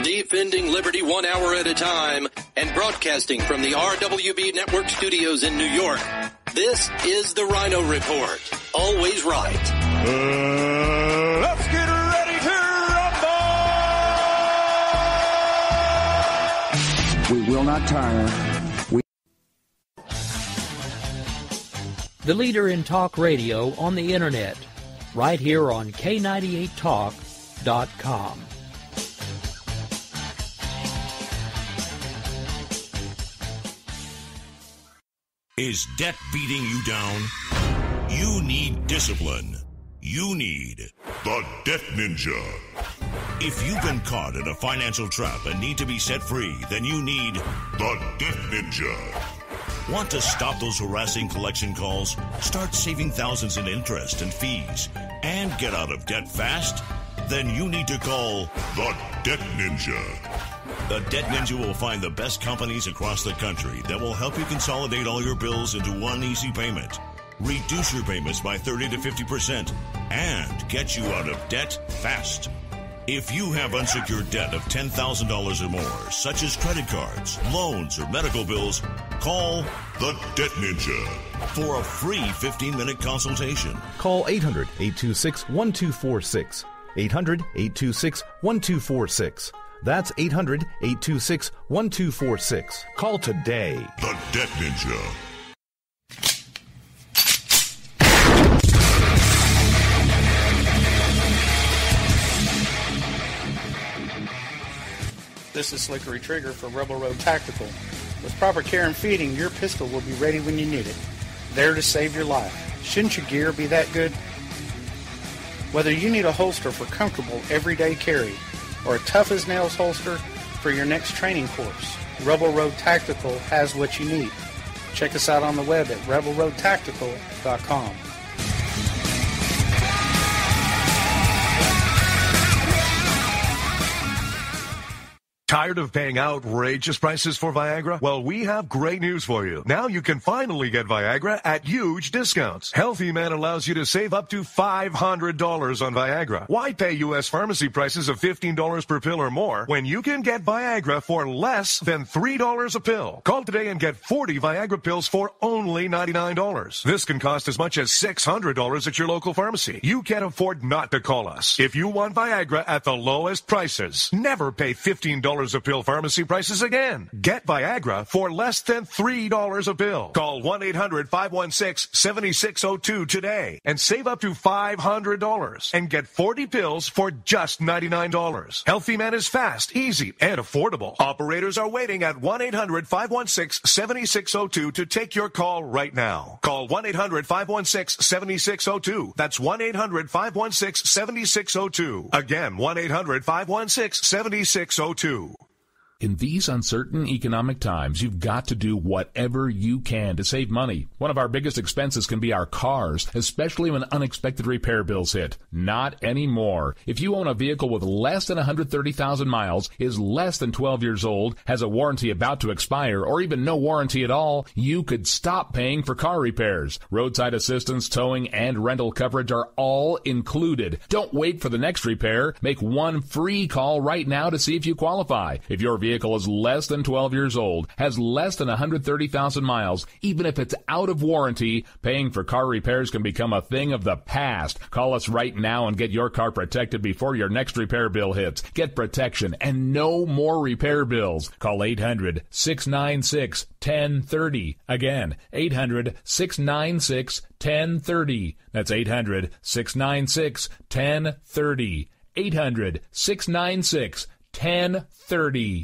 Defending liberty 1 hour at a time and broadcasting from the RWB Network studios in New York. This is the Ryno Report. Always right. Let's get ready to rumble! We will not tire. The leader in talk radio on the internet, right here on K98Talk.com. Is debt beating you down? You need discipline. You need the Debt Ninja. If you've been caught in a financial trap and need to be set free, then you need the Debt Ninja. Want to stop those harassing collection calls? Start saving thousands in interest and fees and get out of debt fast? Then you need to call the Debt Ninja. The Debt Ninja will find the best companies across the country that will help you consolidate all your bills into one easy payment, reduce your payments by 30 to 50%, and get you out of debt fast. If you have unsecured debt of $10,000 or more, such as credit cards, loans, or medical bills, call the Debt Ninja for a free 15-minute consultation. Call 800-826-1246. 800-826-1246. That's 800-826-1246. Call today. The Debt Ninja. This is Slickery Trigger for Rebel Road Tactical. With proper care and feeding, your pistol will be ready when you need it. There to save your life. Shouldn't your gear be that good? Whether you need a holster for comfortable everyday carry or a tough-as-nails holster for your next training course, Rebel Road Tactical has what you need. Check us out on the web at rebelroadtactical.com. Tired of paying outrageous prices for Viagra? Well, we have great news for you. Now you can finally get Viagra at huge discounts. Healthy Man allows you to save up to $500 on Viagra. Why pay U.S. pharmacy prices of $15 per pill or more when you can get Viagra for less than $3 a pill? Call today and get 40 Viagra pills for only $99. This can cost as much as $600 at your local pharmacy. You can't afford not to call us. If you want Viagra at the lowest prices, never pay $15 a pill pharmacy prices again. Get Viagra for less than $3 a pill. Call 1-800-516-7602 today and save up to $500 and get 40 pills for just $99. Healthy Man is fast, easy, and affordable. Operators are waiting at 1-800-516-7602 to take your call right now. Call 1-800-516-7602. That's 1-800-516-7602. Again, 1-800-516-7602. In these uncertain economic times, you've got to do whatever you can to save money. One of our biggest expenses can be our cars, especially when unexpected repair bills hit. Not anymore. If you own a vehicle with less than 130,000 miles, is less than 12 years old, has a warranty about to expire, or even no warranty at all, you could stop paying for car repairs. Roadside assistance, towing, and rental coverage are all included. Don't wait for the next repair. Make one free call right now to see if you qualify. If your vehicle is less than 12 years old, has less than 130,000 miles, even if it's out of warranty, paying for car repairs can become a thing of the past. Call us right now and get your car protected before your next repair bill hits. Get protection and no more repair bills. Call 800-696-1030. Again, 800-696-1030. That's 800-696-1030. 800-696-1030.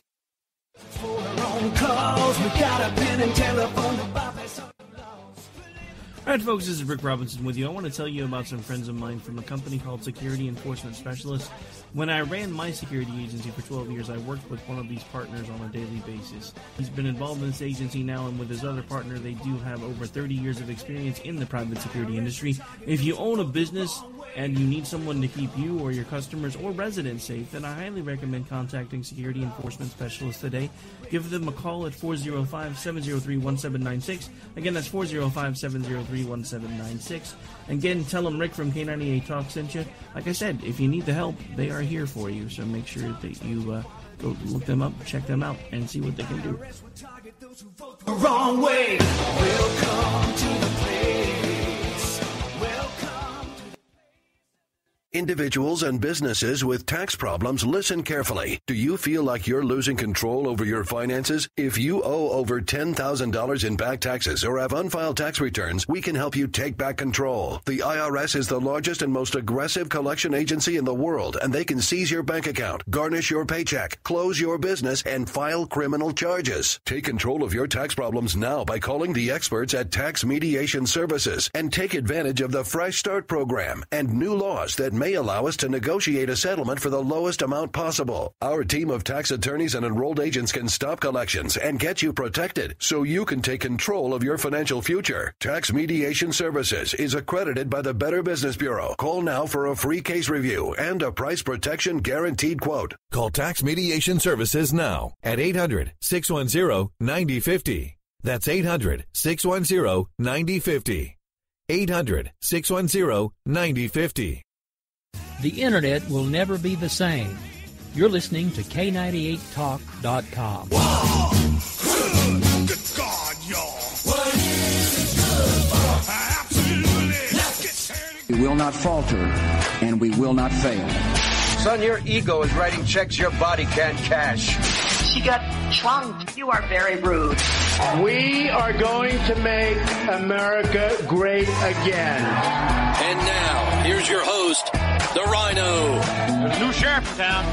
Alright folks, this is Rick Robinson with you. I want to tell you about some friends of mine from a company called Security Enforcement Specialists. When I ran my security agency for 12 years, I worked with one of these partners on a daily basis. He's been involved in this agency now, and with his other partner, they do have over 30 years of experience in the private security industry. If you own a business and you need someone to keep you or your customers or residents safe, then I highly recommend contacting Security Enforcement Specialists today. Give them a call at 405-703-1796. Again, that's 405-703-1796. 800-317-96. Again, tell them Rick from K98 Talk sent you. Like I said, if you need the help, they are here for you. So make sure that you go look them up, check them out, and see what they can do. Wrong way. Welcome to the place. Individuals and businesses with tax problems, listen carefully. Do you feel like you're losing control over your finances? If you owe over $10,000 in back taxes or have unfiled tax returns, we can help you take back control. The IRS is the largest and most aggressive collection agency in the world, and they can seize your bank account, garnish your paycheck, close your business, and file criminal charges. Take control of your tax problems now by calling the experts at Tax Mediation Services and take advantage of the Fresh Start program and new laws that may allow us to negotiate a settlement for the lowest amount possible. Our team of tax attorneys and enrolled agents can stop collections and get you protected so you can take control of your financial future. Tax Mediation Services is accredited by the Better Business Bureau. Call now for a free case review and a price protection guaranteed quote. Call Tax Mediation Services now at 800-610-9050. That's 800-610-9050. 800-610-9050. The Internet will never be the same. You're listening to K98Talk.com. Whoa! Good God, y'all. What is it good for? Absolutely. Let's get started. We will not falter, and we will not fail. Son, your ego is writing checks your body can't cash. She got trunked. You are very rude. We are going to make America great again. And now, here's your host, the Ryno. There's a new sheriff in town.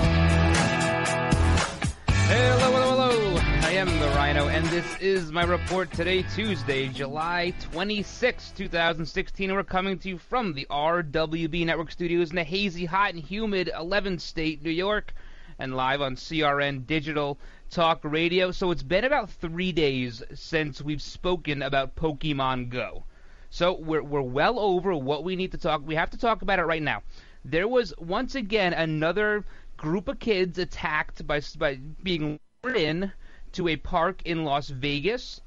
Hello. I am the Ryno, and this is my report today, Tuesday, July 26, 2016. We're coming to you from the RWB Network Studios in the hazy, hot, and humid 11th state, New York, and live on CRN Digital Talk Radio. So it's been about 3 days since we've spoken about Pokemon Go. So we're well over what we need to talk. We have to talk about it right now. There was once again another group of kids attacked by being lured in to a park in Las Vegas.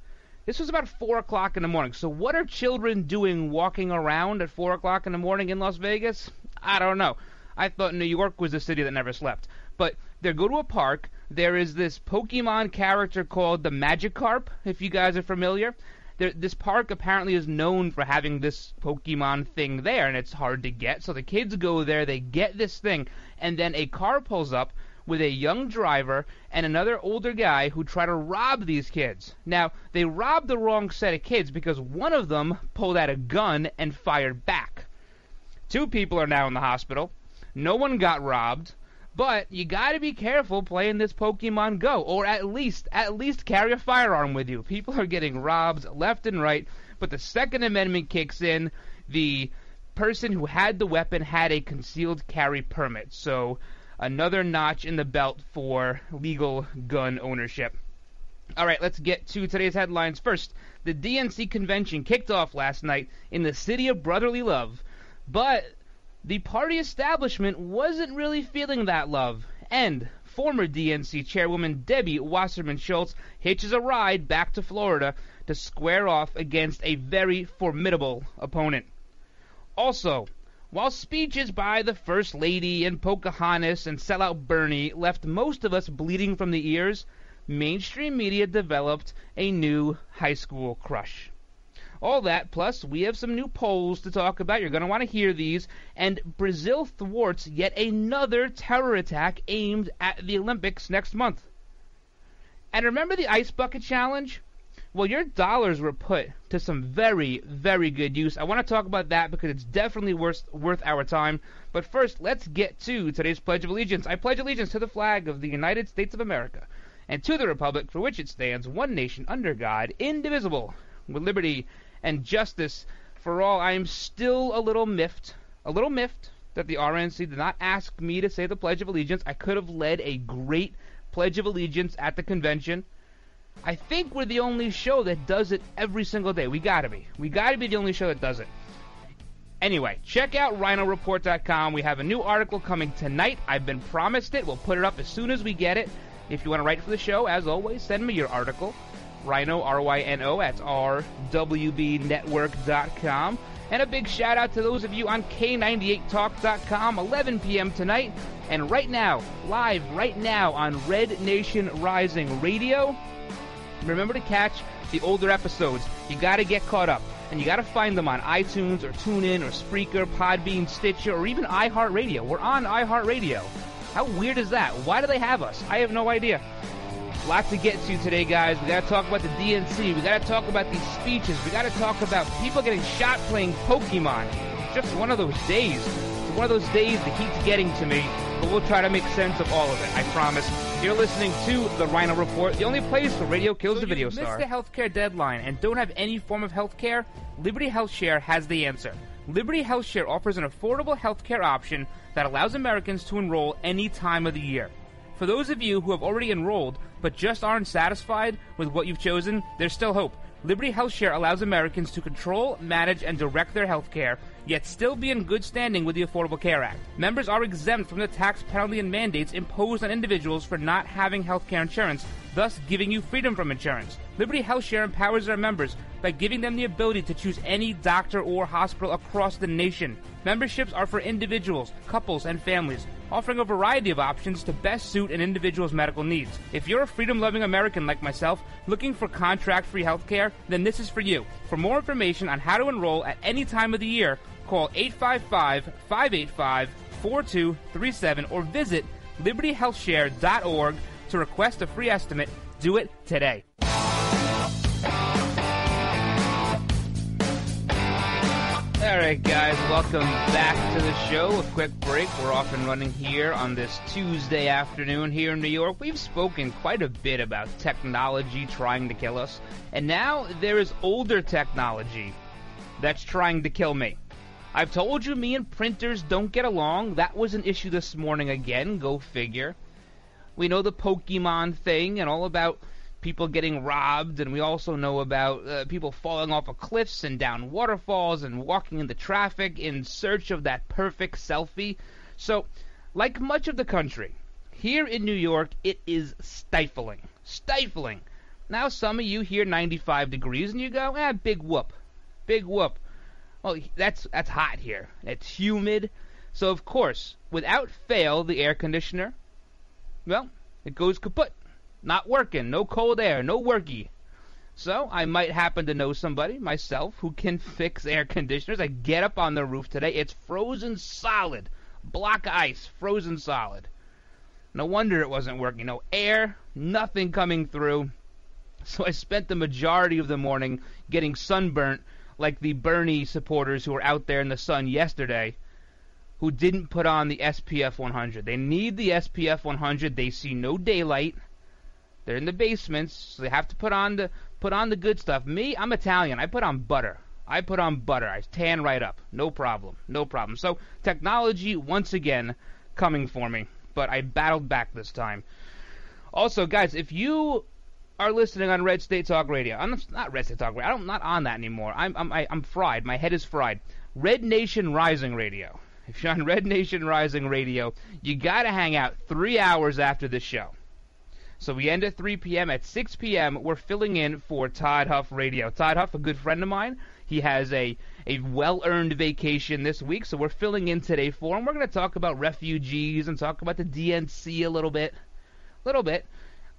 This was about 4 o'clock in the morning. So what are children doing walking around at 4 o'clock in the morning in Las Vegas? I don't know. I thought New York was a city that never slept. But they go to a park. There is this Pokemon character called the Magikarp, if you guys are familiar. This park apparently is known for having this Pokemon thing there, and it's hard to get. So the kids go there, they get this thing, and then a car pulls up with a young driver and another older guy who try to rob these kids. Now, they robbed the wrong set of kids because one of them pulled out a gun and fired back. 2 people are now in the hospital. No one got robbed. But you gotta be careful playing this Pokemon Go, or at least carry a firearm with you. People are getting robbed left and right, but the Second Amendment kicks in. The person who had the weapon had a concealed carry permit, so another notch in the belt for legal gun ownership. All right, let's get to today's headlines. First, the DNC convention kicked off last night in the city of brotherly love, but the party establishment wasn't really feeling that love, and former DNC chairwoman Debbie Wasserman Schultz hitches a ride back to Florida to square off against a very formidable opponent. Also, while speeches by the First Lady and Pocahontas and sellout Bernie left most of us bleeding from the ears, mainstream media developed a new high school crush. All that, plus we have some new polls to talk about. You're going to want to hear these. And Brazil thwarts yet another terror attack aimed at the Olympics next month. And remember the Ice Bucket Challenge? Well, your dollars were put to some very, very good use. I want to talk about that because it's definitely worth our time. But first, let's get to today's Pledge of Allegiance. I pledge allegiance to the flag of the United States of America and to the republic for which it stands, one nation under God, indivisible, with liberty and justice for all. I am still a little miffed that the RNC did not ask me to say the Pledge of Allegiance. I could have led a great Pledge of Allegiance at the convention. I think we're the only show that does it every single day. We gotta be the only show that does it. Anyway, check out RynoReport.com. We have a new article coming tonight. I've been promised it. We'll put it up as soon as we get it. If you want to write for the show, as always, send me your article. Ryno, R-Y-N-O, that's rwbnetwork.com. And a big shout out to those of you on K98Talk.com, 11 p.m. tonight. And right now, live right now on Red Nation Rising Radio. Remember to catch the older episodes. You got to get caught up. And you got to find them on iTunes or TuneIn or Spreaker, Podbean, Stitcher, or even iHeartRadio. We're on iHeartRadio. How weird is that? Why do they have us? I have no idea. Lot to get to today, guys. We got to talk about the DNC. We got to talk about these speeches. We got to talk about people getting shot playing Pokemon. It's just one of those days. It's one of those days the heat's getting to me, but we'll try to make sense of all of it, I promise. You're listening to the Ryno Report, the only place where radio kills the video star. If you missed the healthcare deadline and don't have any form of healthcare, Liberty HealthShare has the answer. Liberty HealthShare offers an affordable healthcare option that allows Americans to enroll any time of the year. For those of you who have already enrolled but just aren't satisfied with what you've chosen, there's still hope. Liberty HealthShare allows Americans to control, manage, and direct their health care, yet still be in good standing with the Affordable Care Act. Members are exempt from the tax penalty and mandates imposed on individuals for not having health care insurance, thus giving you freedom from insurance. Liberty HealthShare empowers their members by giving them the ability to choose any doctor or hospital across the nation. Memberships are for individuals, couples, and families, offering a variety of options to best suit an individual's medical needs. If you're a freedom-loving American like myself, looking for contract-free health care, then this is for you. For more information on how to enroll at any time of the year, call 855-585-4237 or visit libertyhealthshare.org to request a free estimate. Do it today. Alright guys, welcome back to the show. A quick break. We're off and running here on this Tuesday afternoon here in New York. We've spoken quite a bit about technology trying to kill us, and now there is older technology that's trying to kill me. I've told you me and printers don't get along. That was an issue this morning again, go figure. We know the Pokemon thing and all about people getting robbed, and we also know about people falling off of cliffs and down waterfalls and walking into traffic in search of that perfect selfie. So, like much of the country, here in New York, it is stifling. Stifling. Now, some of you hear 95 degrees and you go, big whoop. Big whoop. Well, that's hot here. It's humid. So, of course, without fail, the air conditioner, well, it goes kaput. Not working, no cold air, no worky. So I might happen to know somebody, myself, who can fix air conditioners. I get up on the roof today. It's frozen solid. Block ice, frozen solid. No wonder it wasn't working. No air, nothing coming through. So I spent the majority of the morning getting sunburnt like the Bernie supporters who were out there in the sun yesterday who didn't put on the SPF 100. They need the SPF 100. They see no daylight. They're in the basements, so they have to put on the good stuff. Me, I'm Italian. I put on butter. I tan right up. No problem. So technology, once again, coming for me. But I battled back this time. Also, guys, if you are listening on Red State Talk Radio, I'm not Red State Talk Radio. I'm not on that anymore. I'm fried. My head is fried. Red Nation Rising Radio. If you're on Red Nation Rising Radio, you got to hang out 3 hours after the show. So we end at 3 p.m. At 6 p.m., we're filling in for Todd Huff Radio. Todd Huff, a good friend of mine, he has a well-earned vacation this week, so we're filling in today for him. We're going to talk about refugees and talk about the DNC a little bit.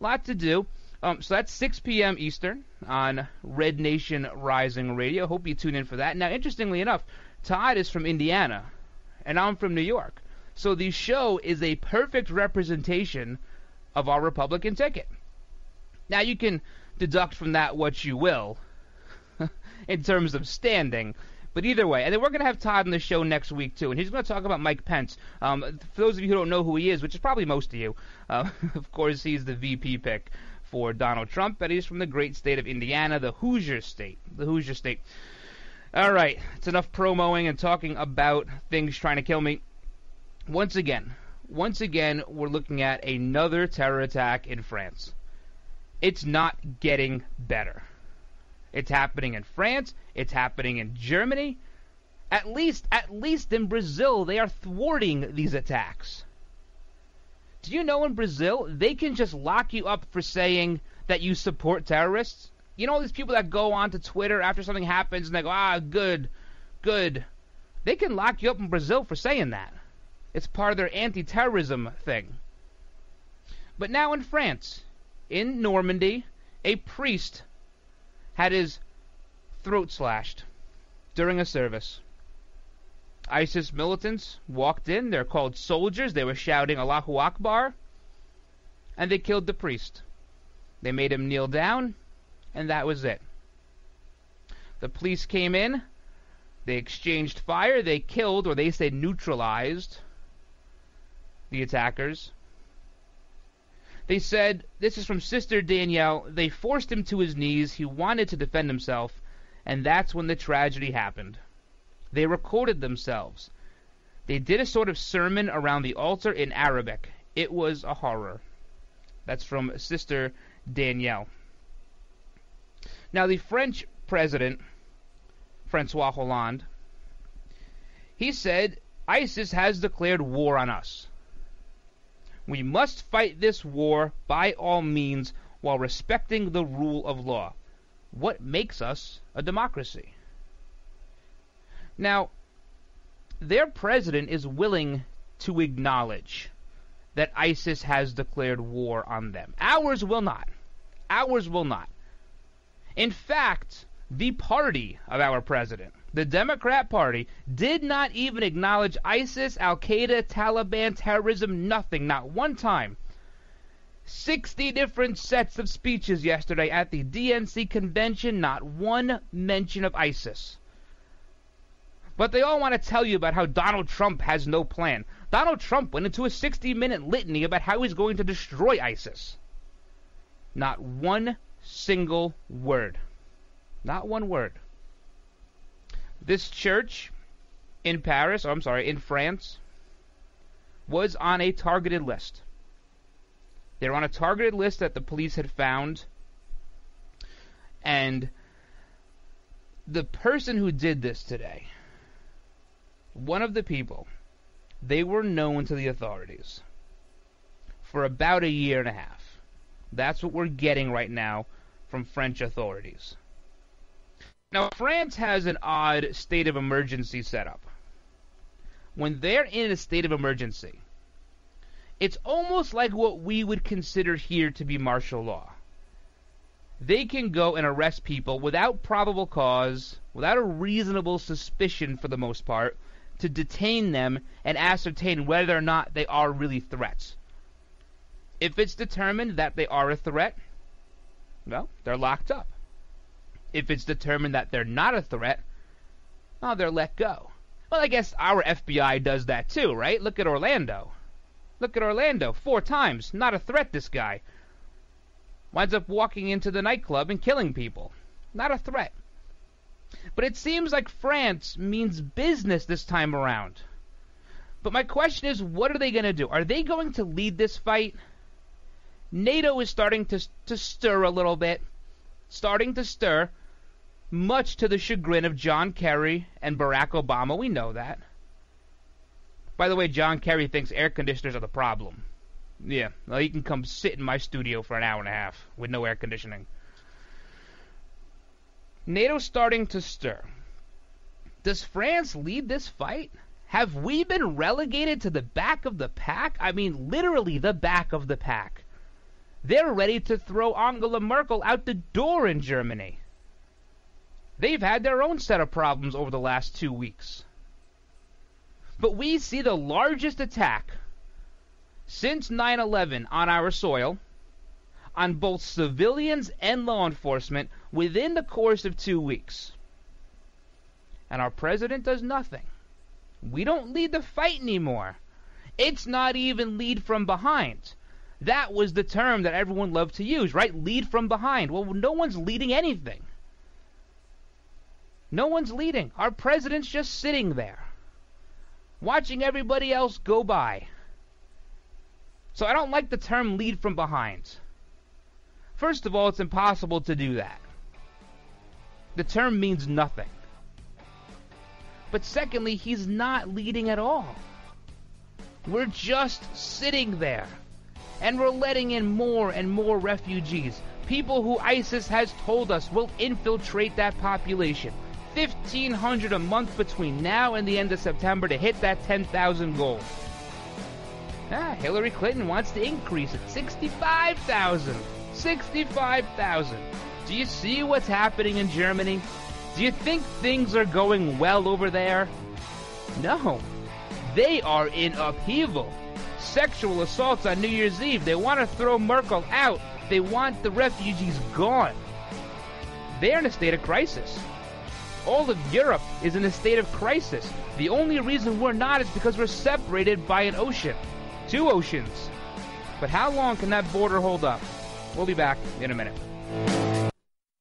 Lot to do. So that's 6 p.m. Eastern on Red Nation Rising Radio. Hope you tune in for that. Now, interestingly enough, Todd is from Indiana, and I'm from New York. So the show is a perfect representation of our Republican ticket. Now, you can deduct from that what you will in terms of standing, but either way. And then we're going to have Todd on the show next week, too, and he's going to talk about Mike Pence. For those of you who don't know who he is, which is probably most of you, of course, he's the VP pick for Donald Trump, but he's from the great state of Indiana, the Hoosier State. All right, it's enough promoing and talking about things trying to kill me. Once again, we're looking at another terror attack in France. It's not getting better. It's happening in France. It's happening in Germany. At least in Brazil, they are thwarting these attacks. Do you know in Brazil, they can just lock you up for saying that you support terrorists? You know these people that go onto Twitter after something happens and they go, good, good. They can lock you up in Brazil for saying that. It's part of their anti-terrorism thing. But now in France, in Normandy, a priest had his throat slashed during a service. ISIS militants walked in. They're called soldiers. They were shouting Allahu Akbar, and they killed the priest. They made him kneel down, and that was it. The police came in. They exchanged fire. They killed, or they say neutralized, the attackers. They said, this is from Sister Danielle, they forced him to his knees. He wanted to defend himself, and that's when the tragedy happened. They recorded themselves. They did a sort of sermon around the altar in Arabic. It was a horror. That's from Sister Danielle. Now, the French president, François Hollande, he said, ISIS has declared war on us. We must fight this war by all means while respecting the rule of law. What makes us a democracy? Now, their president is willing to acknowledge that ISIS has declared war on them. Ours will not. Ours will not. In fact, the party of our president, the Democrat Party, did not even acknowledge ISIS, Al-Qaeda, Taliban, terrorism, nothing, not one time. 60 different sets of speeches yesterday at the DNC convention, not one mention of ISIS. But they all want to tell you about how Donald Trump has no plan. Donald Trump went into a 60-minute litany about how he's going to destroy ISIS. Not one single word. Not one word. This church in in France, was on a targeted list. They were on a targeted list that the police had found, and the person who did this today, one of the people, they were known to the authorities for about a year and a half. That's what we're getting right now from French authorities. Now, France has an odd state of emergency set up. When they're in a state of emergency, it's almost like what we would consider here to be martial law. They can go and arrest people without probable cause, without a reasonable suspicion for the most part, to detain them and ascertain whether or not they are really threats. If it's determined that they are a threat, well, they're locked up. If it's determined that they're not a threat, well, they're let go. Well, I guess our FBI does that too, right? Look at Orlando. Look at Orlando. 4 times. Not a threat, this guy. Winds up walking into the nightclub and killing people. Not a threat. But it seems like France means business this time around. But my question is, what are they going to do? Are they going to lead this fight? NATO is starting to stir a little bit. Starting to stir. Much to the chagrin of John Kerry and Barack Obama. We know that. By the way, John Kerry thinks air conditioners are the problem. Yeah, well, he can come sit in my studio for an hour and a half with no air conditioning. NATO's starting to stir. Does France lead this fight? Have we been relegated to the back of the pack? I mean, literally the back of the pack. They're ready to throw Angela Merkel out the door in Germany. They've had their own set of problems over the last 2 weeks. But we see the largest attack since 9/11 on our soil, on both civilians and law enforcement, within the course of 2 weeks. And our president does nothing. We don't lead the fight anymore. It's not even lead from behind. That was the term that everyone loved to use, right? Lead from behind. Well, no one's leading anything. No one's leading. Our president's just sitting there, watching everybody else go by. So I don't like the term lead from behind. First of all, it's impossible to do that. The term means nothing. But secondly, he's not leading at all. We're just sitting there. And we're letting in more and more refugees. People who ISIS has told us will infiltrate that population. 1,500 a month between now and the end of September to hit that 10,000 goal. Hillary Clinton wants to increase it. 65,000. 65,000. Do you see what's happening in Germany? Do you think things are going well over there? No. They are in upheaval. Sexual assaults on New Year's Eve. They want to throw Merkel out. They want the refugees gone. They're in a state of crisis. All of Europe is in a state of crisis. The only reason we're not is because we're separated by an ocean. 2 oceans. But how long can that border hold up? We'll be back in a minute.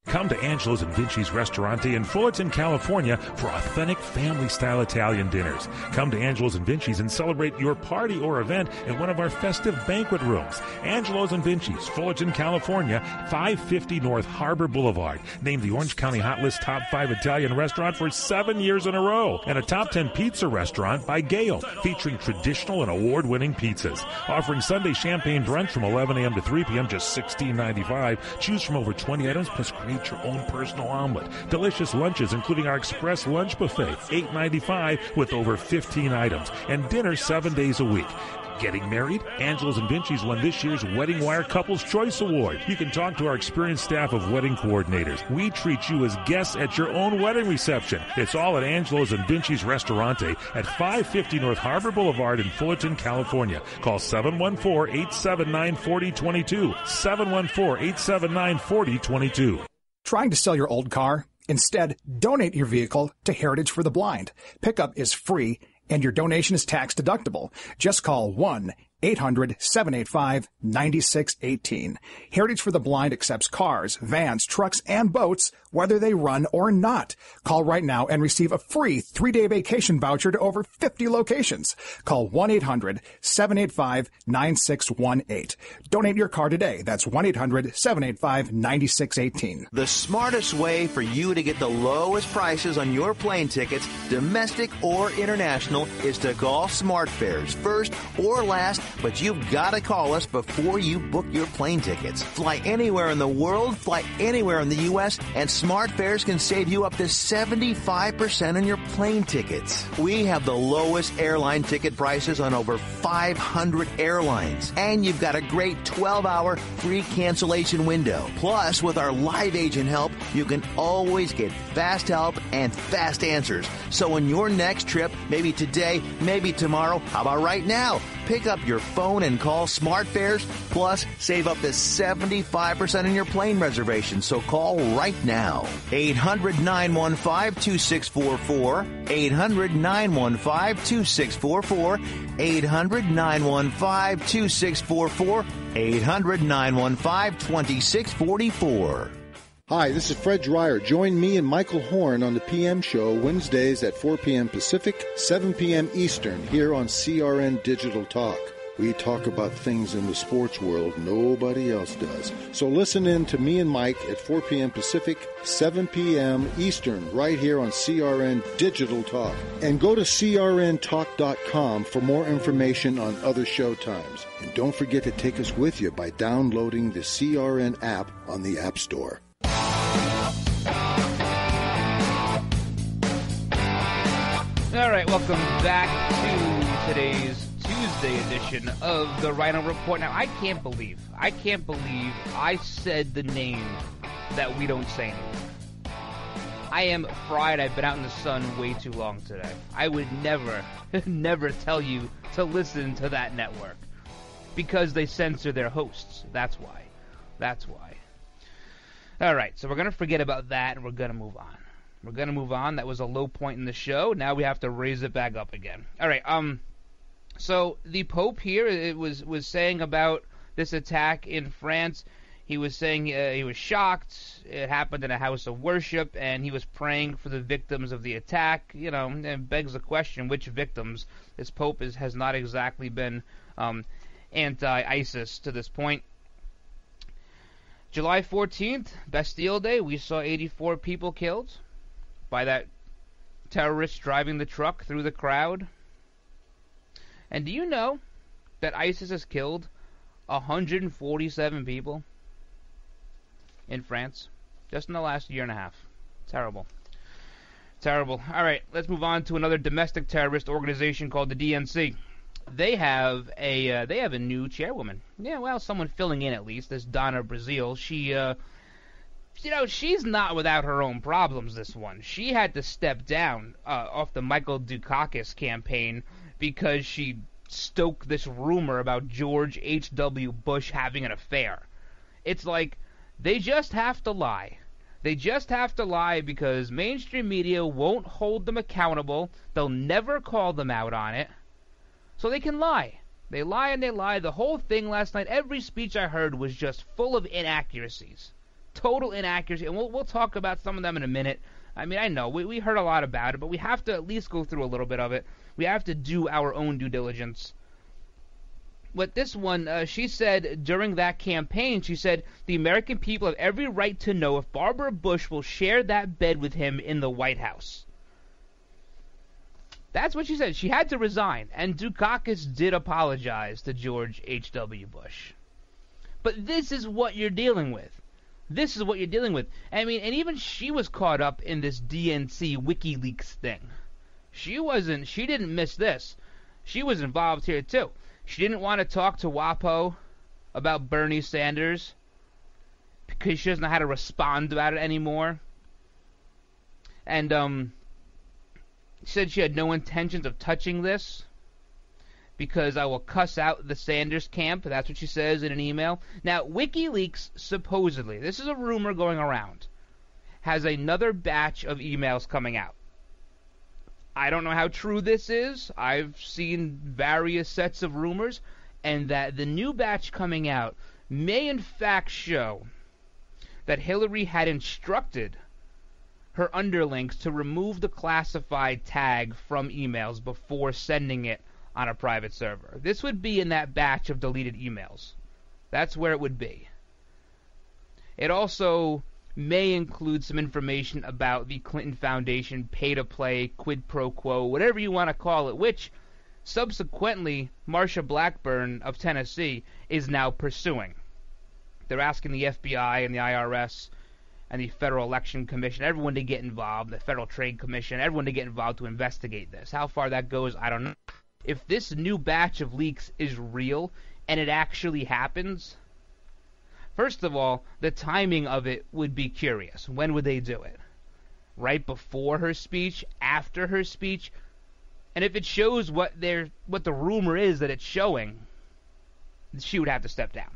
Come to Angelo's and Vinci's Restaurante in Fullerton, California for authentic family-style Italian dinners. Come to Angelo's and Vinci's and celebrate your party or event in one of our festive banquet rooms. Angelo's and Vinci's, Fullerton, California, 550 North Harbor Boulevard. Named the Orange County Hot List Top 5 Italian restaurant for 7 years in a row. And a Top 10 pizza restaurant by Gale, featuring traditional and award-winning pizzas. Offering Sunday champagne brunch from 11 a.m. to 3 p.m., just $16.95. Choose from over 20 items, plus create your own personal omelet. Delicious lunches, including our express lunch buffet, $8.95 with over 15 items. And dinner 7 days a week. Getting married? Angelo's and Vinci's won this year's Wedding Wire Couples Choice Award. You can talk to our experienced staff of wedding coordinators. We treat you as guests at your own wedding reception. It's all at Angelo's and Vinci's Restaurante at 550 North Harbor Boulevard in Fullerton, California. Call 714-879-4022. 714-879-4022. Trying to sell your old car? Instead, donate your vehicle to Heritage for the Blind. Pickup is free, and your donation is tax deductible. Just call 1-800-785-9618. Heritage for the Blind accepts cars, vans, trucks, and boats, whether they run or not. Call right now and receive a free 3-day vacation voucher to over 50 locations. Call 1-800-785-9618. Donate your car today. That's 1-800-785-9618. The smartest way for you to get the lowest prices on your plane tickets, domestic or international, is to call SmartFares first or last, but you've got to call us before you book your plane tickets. Fly anywhere in the world, fly anywhere in the U.S., and SmartFares can save you up to 75% on your plane tickets. We have the lowest airline ticket prices on over 500 airlines, and you've got a great 12-hour free cancellation window. Plus, with our live agent help, you can always get fast help and fast answers. So on your next trip, maybe today, maybe tomorrow, how about right now? Pick up your phone and call SmartFares, plus save up to 75% on your plane reservation. So call right now. 800-915-2644. 800-915-2644. 800-915-2644. 800-915-2644. Hi, this is Fred Dreyer. Join me and Michael Horn on the PM Show Wednesdays at 4 p.m. Pacific, 7 p.m. Eastern, here on CRN Digital Talk. We talk about things in the sports world nobody else does. So listen in to me and Mike at 4 p.m. Pacific, 7 p.m. Eastern, right here on CRN Digital Talk. And go to crntalk.com for more information on other show times. And don't forget to take us with you by downloading the CRN app on the App Store. All right, welcome back to today's Tuesday edition of the Ryno Report. Now, I can't believe I said the name that we don't say anymore. I am fried. I've been out in the sun way too long today. I would never tell you to listen to that network because they censor their hosts. That's why. All right, so we're going to forget about that and we're going to move on. That was a low point in the show. Now we have to raise it back up again. All right, so the Pope here was saying about this attack in France. He was saying he was shocked. It happened in a house of worship, and he was praying for the victims of the attack. You know, it begs the question, which victims? This Pope has not exactly been anti-ISIS to this point. July 14th, Bastille Day, we saw 84 people killed by that terrorist driving the truck through the crowd. And do you know that ISIS has killed 147 people? in France, just in the last year and a half. Terrible. Terrible. All right, let's move on to another domestic terrorist organization called the DNC. They have a new chairwoman. Yeah, well, someone filling in at least. This Donna Brazile. She, she's not without her own problems. This one, she had to step down off the Michael Dukakis campaign because she stoked this rumor about George H.W. Bush having an affair. It's like they just have to lie. They just have to lie because mainstream media won't hold them accountable. They'll never call them out on it. So they can lie. They lie and they lie. The whole thing last night, every speech I heard was just full of inaccuracies. Total inaccuracy. And we'll talk about some of them in a minute. I mean, I know, we heard a lot about it, but we have to at least go through a little bit of it. We have to do our own due diligence. But this one, she said during that campaign, she said, the American people have every right to know if Barbara Bush will share that bed with him in the White House. That's what she said. She had to resign, and Dukakis did apologize to George H.W. Bush. But this is what you're dealing with. This is what you're dealing with. I mean, and even she was caught up in this DNC WikiLeaks thing. She didn't miss this. She was involved here too. She didn't want to talk to WAPO about Bernie Sanders because she doesn't know how to respond about it anymore. And she said she had no intentions of touching this because I will cuss out the Sanders camp. That's what she says in an email. Now, WikiLeaks supposedly, this is a rumor going around, has another batch of emails coming out. I don't know how true this is. I've seen various sets of rumors, and that the new batch coming out may in fact show that Hillary had instructed her underlings to remove the classified tag from emails before sending it on a private server. This would be in that batch of deleted emails. That's where it would be. It also may include some information about the Clinton Foundation pay-to-play, quid pro quo, whatever you want to call it, which subsequently Marsha Blackburn of Tennessee is now pursuing. They're asking the FBI and the IRS and the Federal Election Commission, everyone to get involved, the Federal Trade Commission, everyone to get involved to investigate this. How far that goes, I don't know. If this new batch of leaks is real and it actually happens, first of all, the timing of it would be curious. When would they do it? Right before her speech? After her speech? And if it shows what the rumor is that it's showing, she would have to step down.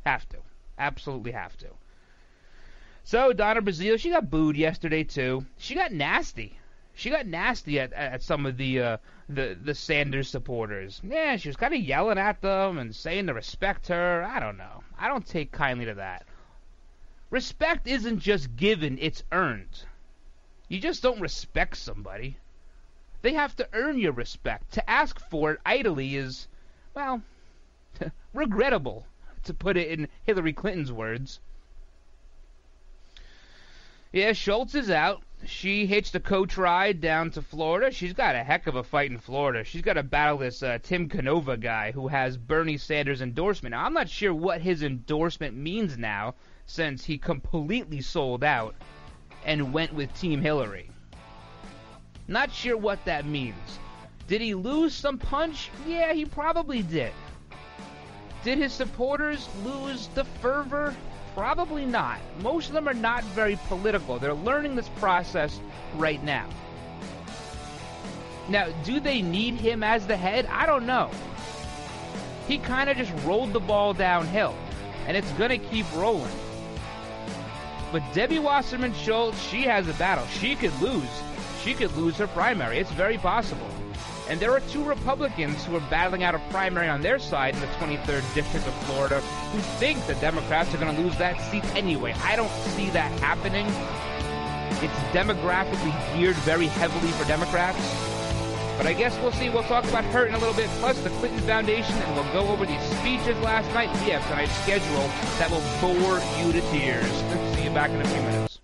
Have to. Absolutely have to. So, Donna Brazile, she got booed yesterday, too. She got nasty. She got nasty at some of the Sanders supporters. Yeah, she was kind of yelling at them and saying to respect her. I don't know. I don't take kindly to that. Respect isn't just given, it's earned. You just don't respect somebody. They have to earn your respect. To ask for it idly is, well, regrettable, to put it in Hillary Clinton's words. Yeah, Schultz is out. She hitched a coach ride down to Florida. She's got a heck of a fight in Florida. She's got to battle this Tim Canova guy who has Bernie Sanders' endorsement. Now, I'm not sure what his endorsement means now, since he completely sold out and went with Team Hillary. Not sure what that means. Did he lose some punch? Yeah, he probably did. Did his supporters lose the fervor? Probably not. Most of them are not very political. They're learning this process right now. Now, do they need him as the head? I don't know. He kind of just rolled the ball downhill, and it's going to keep rolling. But Debbie Wasserman Schultz, she has a battle. She could lose. She could lose her primary. It's very possible. And there are two Republicans who are battling out a primary on their side in the 23rd District of Florida who think the Democrats are going to lose that seat anyway. I don't see that happening. It's demographically geared very heavily for Democrats. But I guess we'll see. We'll talk about her in a little bit, plus the Clinton Foundation, and we'll go over these speeches last night. We have tonight's schedule that will bore you to tears. See you back in a few minutes.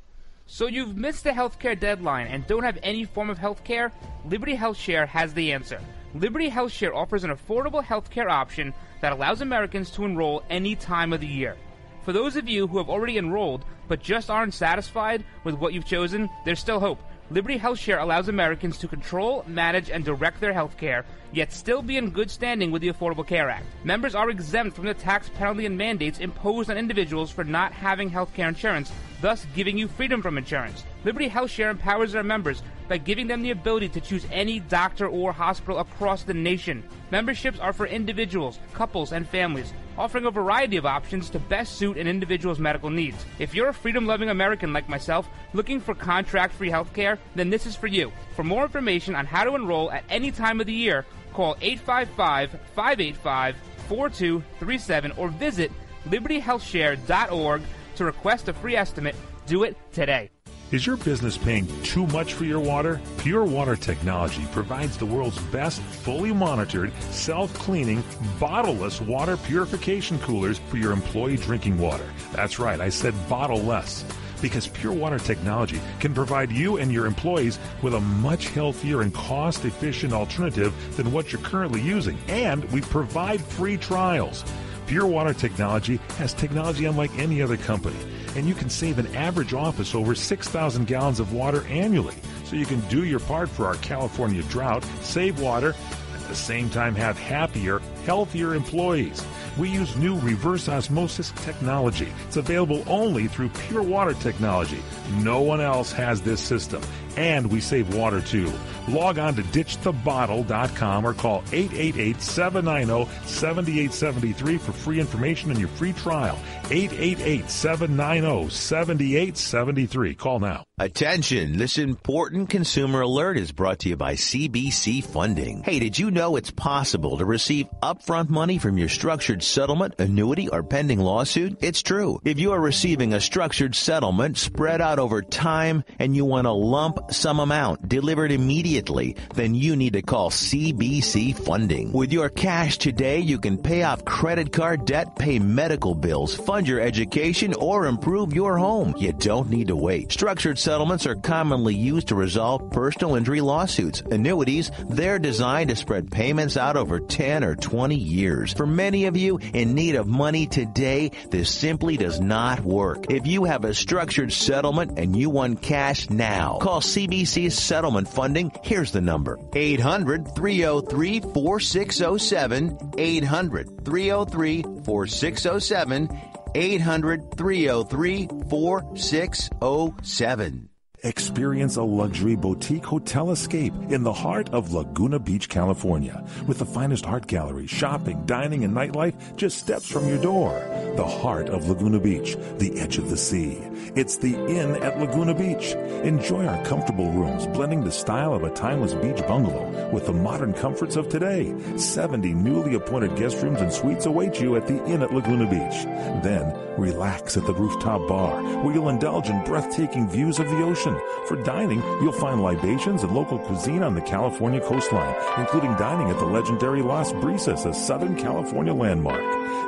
So you've missed the healthcare deadline and don't have any form of healthcare? Liberty HealthShare has the answer. Liberty HealthShare offers an affordable healthcare option that allows Americans to enroll any time of the year. For those of you who have already enrolled but just aren't satisfied with what you've chosen, there's still hope. Liberty HealthShare allows Americans to control, manage, and direct their health care, yet still be in good standing with the Affordable Care Act. Members are exempt from the tax penalty and mandates imposed on individuals for not having health care insurance, thus giving you freedom from insurance. Liberty HealthShare empowers their members by giving them the ability to choose any doctor or hospital across the nation. Memberships are for individuals, couples, and families, offering a variety of options to best suit an individual's medical needs. If you're a freedom-loving American like myself, looking for contract-free health care, then this is for you. For more information on how to enroll at any time of the year, call 855-585-4237 or visit libertyhealthshare.org to request a free estimate. Do it today. Is your business paying too much for your water? Pure Water Technology provides the world's best fully monitored, self-cleaning, bottleless water purification coolers for your employee drinking water. That's right, I said bottle-less. Because Pure Water Technology can provide you and your employees with a much healthier and cost-efficient alternative than what you're currently using. And we provide free trials. Pure Water Technology has technology unlike any other company, and you can save an average office over 6,000 gallons of water annually. So you can do your part for our California drought, save water, and at the same time have happier, healthier employees. We use new reverse osmosis technology. It's available only through Pure Water Technology. No one else has this system. And we save water too. Log on to ditchthebottle.com or call 888-790-7873 for free information and your free trial. 888-790-7873. Call now. Attention, this important consumer alert is brought to you by CBC Funding. Hey, did you know it's possible to receive upfront money from your structured settlement, annuity, or pending lawsuit? It's true. If you are receiving a structured settlement spread out over time and you want a lump sum amount delivered immediately, then you need to call CBC Funding. With your cash today, you can pay off credit card debt, pay medical bills, fund your education, or improve your home. You don't need to wait. Structured settlements are commonly used to resolve personal injury lawsuits. Annuities, they're designed to spread payments out over 10 or 20 years. For many of you in need of money today, this simply does not work. If you have a structured settlement and you want cash now, call CBC Settlement Funding. Here's the number: 800-303-4607, 800-303-4607, 800-303-4607. Experience a luxury boutique hotel escape in the heart of Laguna Beach, California. With the finest art gallery, shopping, dining, and nightlife just steps from your door. The heart of Laguna Beach, the edge of the sea. It's the Inn at Laguna Beach. Enjoy our comfortable rooms, blending the style of a timeless beach bungalow with the modern comforts of today. 70 newly appointed guest rooms and suites await you at the Inn at Laguna Beach. Then, relax at the rooftop bar, where you'll indulge in breathtaking views of the ocean. For dining, you'll find libations and local cuisine on the California coastline, including dining at the legendary Las Brisas, a Southern California landmark.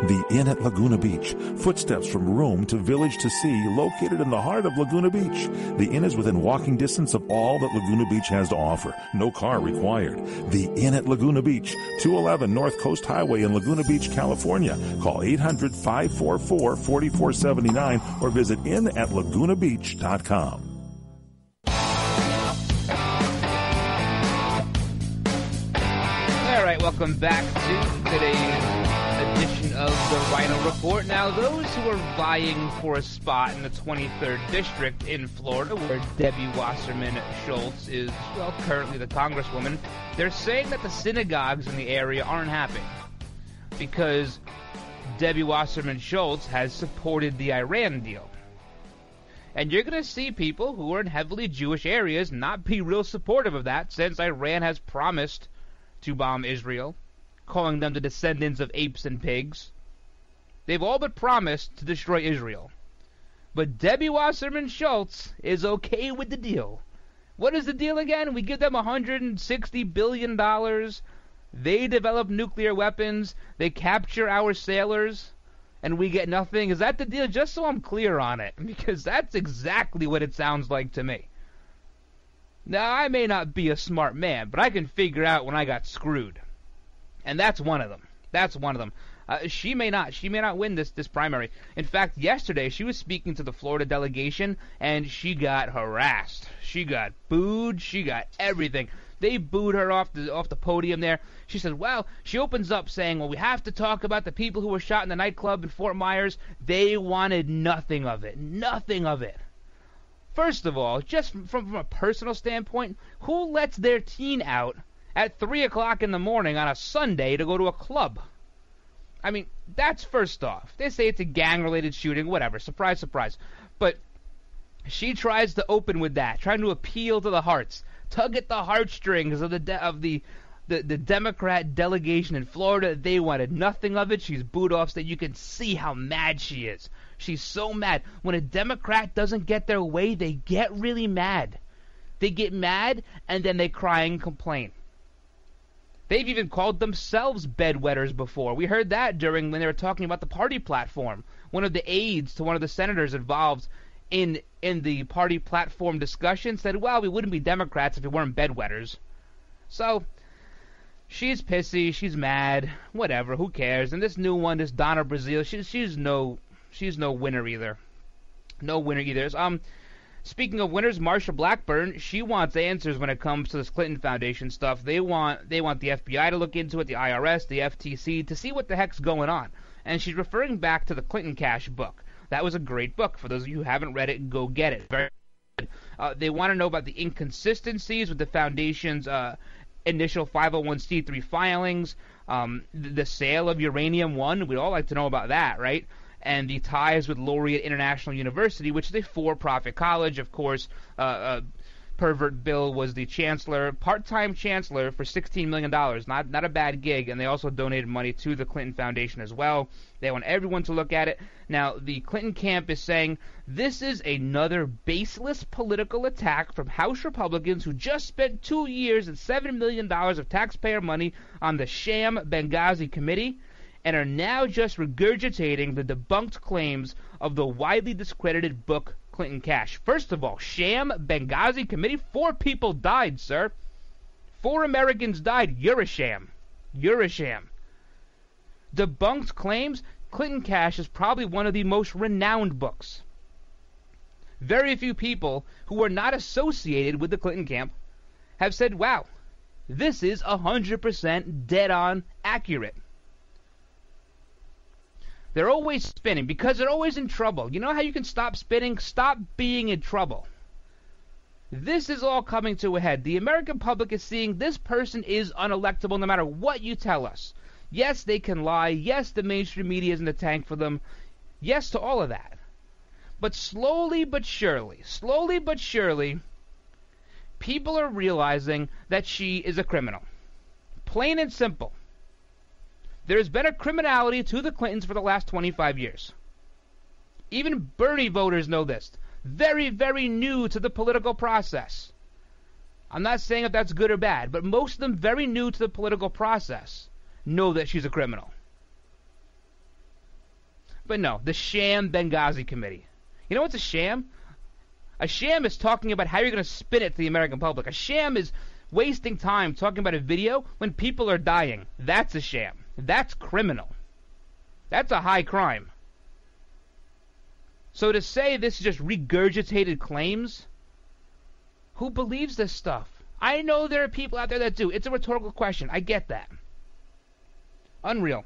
The Inn at Laguna Beach, footsteps from room to village to sea, located in the heart of Laguna Beach. The Inn is within walking distance of all that Laguna Beach has to offer. No car required. The Inn at Laguna Beach, 211 North Coast Highway in Laguna Beach, California. Call 800-544-4479 or visit inatlagunabeach.com. All right, welcome back to today's edition of the Ryno Report. Now, those who are vying for a spot in the 23rd District in Florida, where Debbie Wasserman Schultz is, well, currently the congresswoman, they're saying that the synagogues in the area aren't happy because Debbie Wasserman Schultz has supported the Iran deal. And you're going to see people who are in heavily Jewish areas not be real supportive of that, since Iran has promised to bomb Israel, calling them the descendants of apes and pigs. They've all but promised to destroy Israel. But Debbie Wasserman Schultz is okay with the deal. What is the deal again? We give them $160 billion. They develop nuclear weapons. They capture our sailors. And we get nothing. Is that the deal? Just so I'm clear on it. Because that's exactly what it sounds like to me. Now, I may not be a smart man, but I can figure out when I got screwed. And that's one of them. That's one of them. She may not win this primary. In fact, yesterday she was speaking to the Florida delegation, and she got harassed. She got booed. She got everything. They booed her off the podium there. She said, well, she opens up saying, well, we have to talk about the people who were shot in the nightclub in Fort Myers. They wanted nothing of it. Nothing of it. First of all, just from a personal standpoint, who lets their teen out at 3 o'clock in the morning on a Sunday to go to a club? I mean, that's first off. They say it's a gang-related shooting, whatever. Surprise, surprise. But she tries to open with that, trying to appeal to the hearts, tug at the heartstrings of the Democrat delegation in Florida. They wanted nothing of it. She's booed off stage. You can see how mad she is. She's so mad. When a Democrat doesn't get their way, they get really mad. They get mad, and then they cry and complain. They've even called themselves bedwetters before. We heard that when they were talking about the party platform. One of the aides to one of the senators involved in the party platform discussion said, well, we wouldn't be Democrats if we weren't bedwetters. So she's pissy, she's mad, whatever, who cares? And this new one, this Donna Brazile, she's no winner either. No winner either. Speaking of winners, Marsha Blackburn, she wants answers when it comes to this Clinton Foundation stuff. They want the FBI to look into it, the IRS, the FTC, to see what the heck's going on. And she's referring back to the Clinton Cash book. That was a great book. For those of you who haven't read it, go get it. Very good. They want to know about the inconsistencies with the foundation's initial 501c3 filings, the sale of Uranium One. We'd all like to know about that, right? And the ties with Laureate International University, which is a for-profit college. Of course, Pervert Bill was the chancellor, part-time chancellor, for $16 million. Not a bad gig. And they also donated money to the Clinton Foundation as well. They want everyone to look at it. Now, the Clinton camp is saying this is another baseless political attack from House Republicans who just spent 2 years and $7 million of taxpayer money on the sham Benghazi committee, and are now just regurgitating the debunked claims of the widely discredited book Clinton Cash. First of all, sham Benghazi committee? 4 people died, sir. 4 Americans died. You're a sham. You're a sham. Debunked claims? Clinton Cash is probably one of the most renowned books. Very few people who are not associated with the Clinton camp have said, wow, this is 100% dead-on accurate. They're always spinning because they're always in trouble. You know how you can stop spinning? Stop being in trouble. This is all coming to a head. The American public is seeing this person is unelectable no matter what you tell us. Yes, they can lie. Yes, the mainstream media is in the tank for them. Yes to all of that. But slowly but surely, people are realizing that she is a criminal. Plain and simple. There's been a criminality to the Clintons for the last 25 years. Even Bernie voters know this. Very, very new to the political process. I'm not saying if that's good or bad, but most of them very new to the political process know that she's a criminal. But no, the sham Benghazi committee. You know what's a sham? A sham is talking about how you're going to spin it to the American public. A sham is wasting time talking about a video when people are dying. That's a sham. That's criminal. That's a high crime. So to say this is just regurgitated claims, who believes this stuff? I know there are people out there that do. It's a rhetorical question. I get that. Unreal.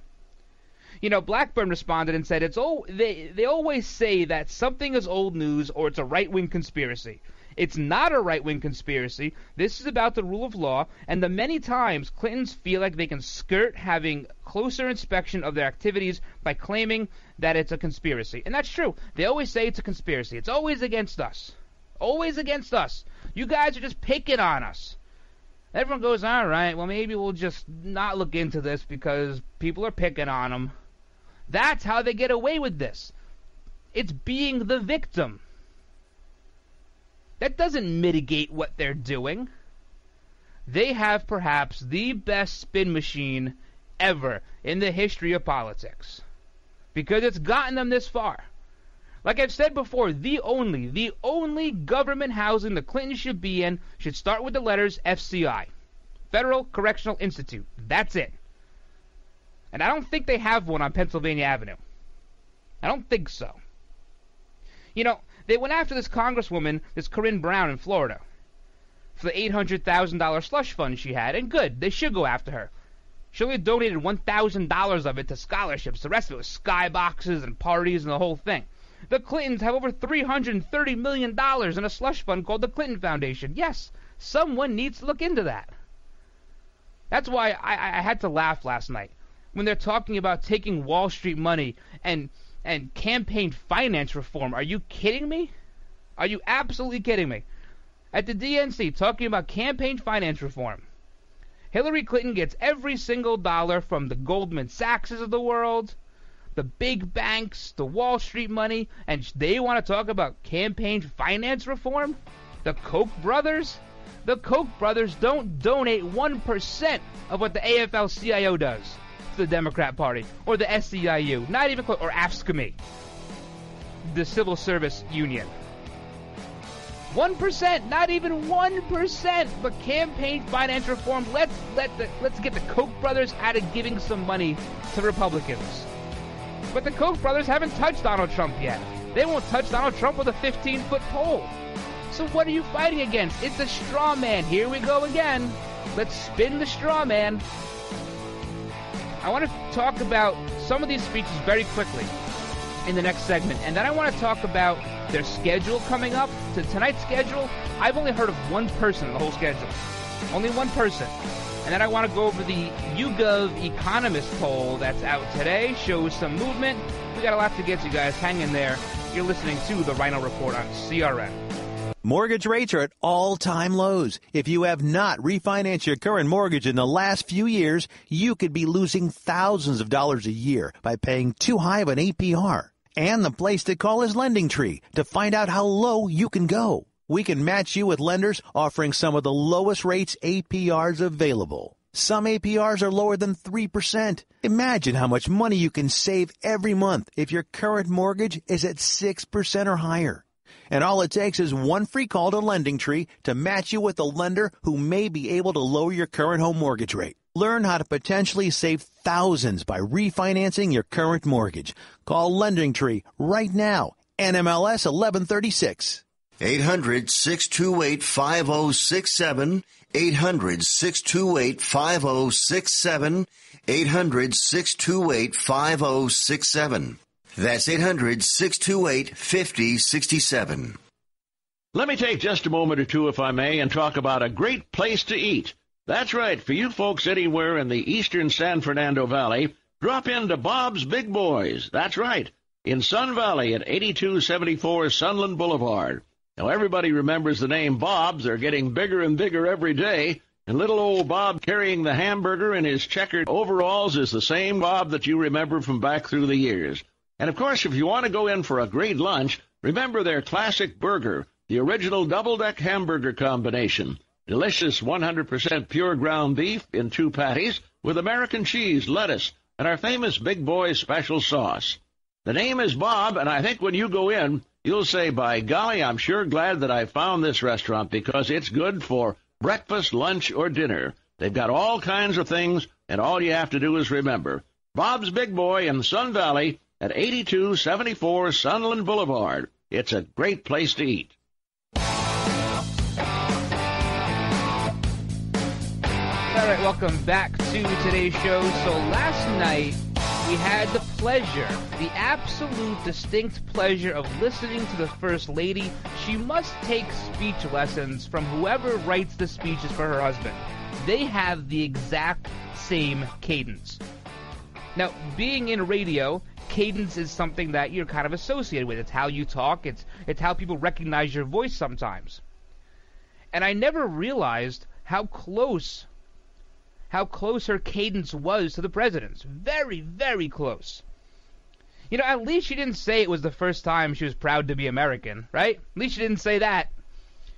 You know, Blackburn responded and said, they always say that something is old news or it's a right-wing conspiracy. It's not a right-wing conspiracy. This is about the rule of law, and the many times Clintons feel like they can skirt having closer inspection of their activities by claiming that it's a conspiracy. And that's true. They always say it's a conspiracy. It's always against us. Always against us. You guys are just picking on us. Everyone goes, all right, well, maybe we'll just not look into this because people are picking on them. That's how they get away with this. It's being the victim. That doesn't mitigate what they're doing. They have perhaps the best spin machine ever in the history of politics. Because it's gotten them this far. Like I've said before, the only government housing the Clintons should be in should start with the letters FCI. Federal Correctional Institute. That's it. And I don't think they have one on Pennsylvania Avenue. I don't think so. You know, they went after this congresswoman, this Corinne Brown in Florida, for the $800,000 slush fund she had, and good, they should go after her. She only donated $1,000 of it to scholarships. The rest of it was skyboxes and parties and the whole thing. The Clintons have over $330 million in a slush fund called the Clinton Foundation. Yes, someone needs to look into that. That's why I had to laugh last night when they're talking about taking Wall Street money and campaign finance reform. Are you kidding me? Are you absolutely kidding me? At the DNC, talking about campaign finance reform. Hillary Clinton gets every single dollar from the Goldman Sachses of the world, the big banks, the Wall Street money, and they want to talk about campaign finance reform? The Koch brothers? The Koch brothers don't donate 1% of what the AFL-CIO does to the Democrat Party, or the SEIU, not even close, or AFSCME, the Civil Service Union. 1%, not even 1%, but campaign finance reform. Let's get the Koch brothers out of giving some money to Republicans. But the Koch brothers haven't touched Donald Trump yet. They won't touch Donald Trump with a 15-foot pole. So what are you fighting against? It's a straw man. Here we go again. Let's spin the straw man. I want to talk about some of these speeches very quickly in the next segment, and then I want to talk about their schedule coming up. To tonight's schedule, I've only heard of one person in the whole schedule. Only one person. And then I want to go over the YouGov Economist poll that's out today. Shows some movement. We got a lot to get to, guys. Hang in there. You're listening to the Ryno Report on CRN. Mortgage rates are at all-time lows. If you have not refinanced your current mortgage in the last few years, you could be losing thousands of dollars a year by paying too high of an APR. And the place to call is LendingTree to find out how low you can go. We can match you with lenders offering some of the lowest rates APRs available. Some APRs are lower than 3%. Imagine how much money you can save every month if your current mortgage is at 6% or higher. And all it takes is one free call to LendingTree to match you with a lender who may be able to lower your current home mortgage rate. Learn how to potentially save thousands by refinancing your current mortgage. Call LendingTree right now. NMLS 1136. 800-628-5067. 800-628-5067. 800-628-5067. That's 800-628-5067. Let me take just a moment or two, if I may, and talk about a great place to eat. That's right. For you folks anywhere in the eastern San Fernando Valley, drop into Bob's Big Boys. That's right. In Sun Valley at 8274 Sunland Boulevard. Now, everybody remembers the name Bob's. They're getting bigger and bigger every day. And little old Bob carrying the hamburger in his checkered overalls is the same Bob that you remember from back through the years. And, of course, if you want to go in for a great lunch, remember their classic burger, the original double-deck hamburger combination. Delicious 100% pure ground beef in 2 patties with American cheese, lettuce, and our famous Big Boy special sauce. The name is Bob, and I think when you go in, you'll say, by golly, I'm sure glad that I found this restaurant because it's good for breakfast, lunch, or dinner. They've got all kinds of things, and all you have to do is remember. Bob's Big Boy in Sun Valley at 8274 Sunland Boulevard. It's a great place to eat. All right, welcome back to today's show. So last night, we had the pleasure, the absolute distinct pleasure of listening to the First Lady. She must take speech lessons from whoever writes the speeches for her husband. They have the exact same cadence. Now, being in radio, cadence is something that you're kind of associated with. It's how you talk. It's how people recognize your voice sometimes. And I never realized how close her cadence was to the president's. Very, very close. You know, at least she didn't say it was the first time she was proud to be American, right? At least she didn't say that.